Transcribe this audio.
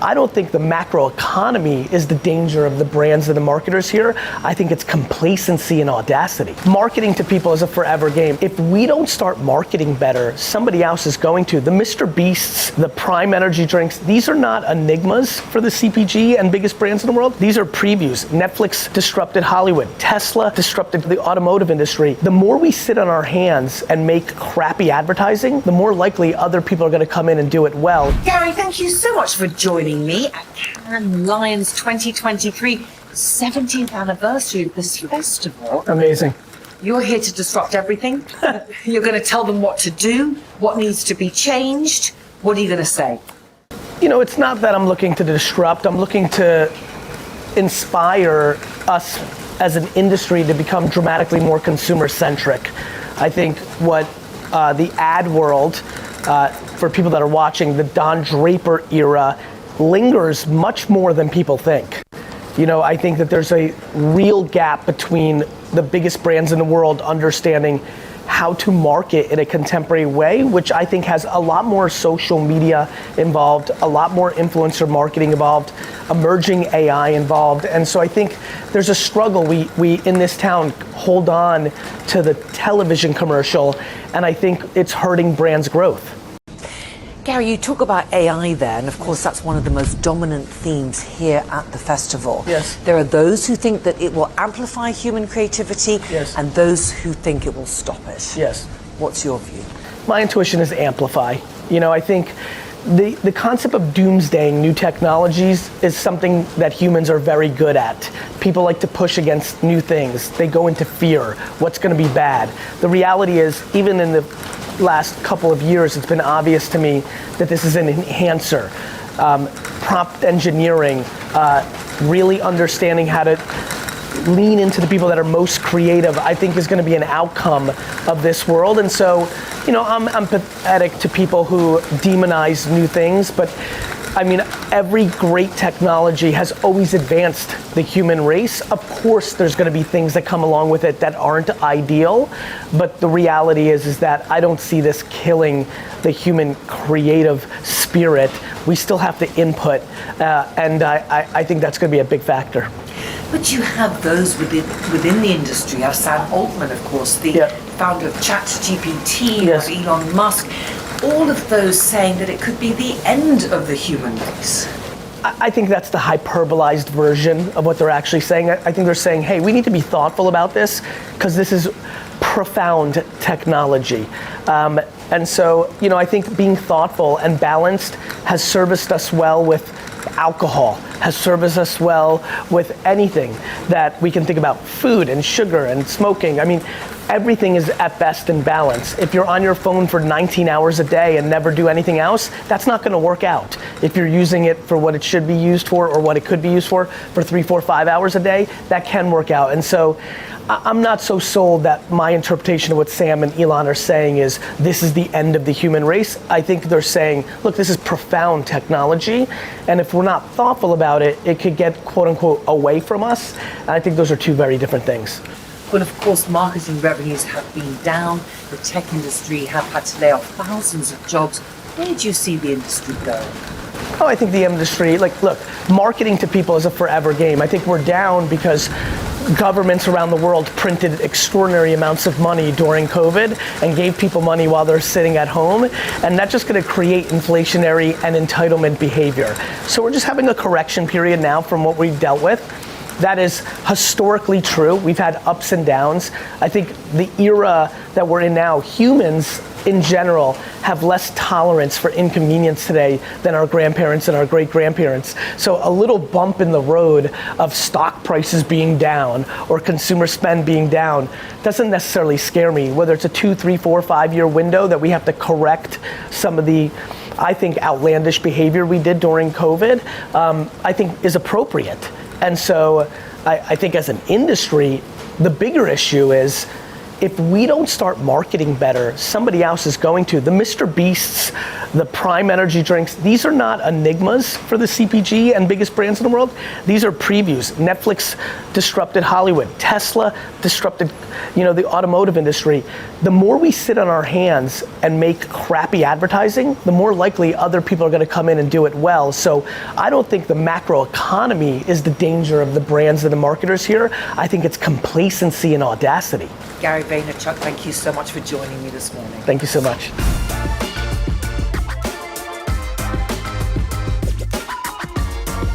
I don't think the macro economy is the danger of the brands and the marketers here. I think it's complacency and audacity. Marketing to people is a forever game. If we don't start marketing better, somebody else is going to. The Mr. Beasts, the Prime Energy drinks, these are not enigmas for the CPG and biggest brands in the world. These are previews. Netflix disrupted Hollywood. Tesla disrupted the automotive industry. The more we sit on our hands and make crappy advertising, the more likely other people are going to come in and do it well. Gary, thank you so much for joining me at Cannes Lions 2023, 17th anniversary of this festival. Amazing. You're here to disrupt everything. You're going to tell them what to do, what needs to be changed. What are you going to say? You know, it's not that I'm looking to disrupt. I'm looking to inspire us as an industry to become dramatically more consumer-centric. I think what the ad world, for people that are watching, the Don Draper era lingers much more than people think. You know, I think that there's a real gap between the biggest brands in the world understanding how to market in a contemporary way, which I think has a lot more social media involved, a lot more influencer marketing involved, emerging AI involved. And so I think there's a struggle. We in this town hold on to the television commercial, and I think it's hurting brands' growth. Gary, you talk about AI there, and of course that's one of the most dominant themes here at the festival. Yes. There are those who think that it will amplify human creativity, yes, and those who think it will stop it. Yes. What's your view? My intuition is amplify. You know, I think the concept of doomsdaying new technologies is something that humans are very good at. People like to push against new things. They go into fear. What's going to be bad? The reality is, even in the last couple of years, it's been obvious to me that this is an enhancer. Prompt engineering, really understanding how to lean into the people that are most creative, I think is going to be an outcome of this world. And so, you know, I'm empathetic to people who demonize new things, but I mean, every great technology has always advanced the human race. Of course, there's going to be things that come along with it that aren't ideal, but the reality is that I don't see this killing the human creative spirit. We still have to input, and I think that's going to be a big factor. But you have those within the industry. Sam Altman, of course, the founder of ChatGPT, yes, Elon Musk. All of those saying that it could be the end of the human race. I think that's the hyperbolized version of what they're actually saying. I think they're saying, hey, we need to be thoughtful about this because this is profound technology. And so, you know, I think being thoughtful and balanced has serviced us well with alcohol, has serviced us well with anything that we can think about, food and sugar and smoking. I mean, everything is at best in balance. If you're on your phone for 19 hours a day and never do anything else, that's not gonna work out. If you're using it for what it should be used for or what it could be used for 3, 4, 5 hours a day, that can work out. And so I'm not so sold that my interpretation of what Sam and Elon are saying is this is the end of the human race. I think they're saying, look, this is profound technology, and if we're not thoughtful about it, it could get quote unquote away from us. And I think those are two very different things. Well, of course, marketing revenues have been down. The tech industry have had to lay off thousands of jobs. Where do you see the industry going? Oh, I think the industry, like, look, marketing to people is a forever game. I think we're down because governments around the world printed extraordinary amounts of money during COVID and gave people money while they're sitting at home, and that's just going to create inflationary and entitlement behavior. So we're just having a correction period now from what we've dealt with. That is historically true. We've had ups and downs. I think the era that we're in now, humans in general have less tolerance for inconvenience today than our grandparents and our great-grandparents. So a little bump in the road of stock prices being down or consumer spend being down doesn't necessarily scare me. Whether it's a 2, 3, 4, 5 year window that we have to correct some of the, I think, outlandish behavior we did during COVID, I think is appropriate. And so I think as an industry, the bigger issue is if we don't start marketing better, somebody else is going to. The Mr. Beasts, the Prime Energy drinks, these are not enigmas for the CPG and biggest brands in the world. These are previews. Netflix disrupted Hollywood. Tesla disrupted, the automotive industry. The more we sit on our hands and make crappy advertising, the more likely other people are going to come in and do it well. So I don't think the macro economy is the danger of the brands and the marketers here. I think it's complacency and audacity. Gary Vaynerchuk, thank you so much for joining me this morning. Thank you so much.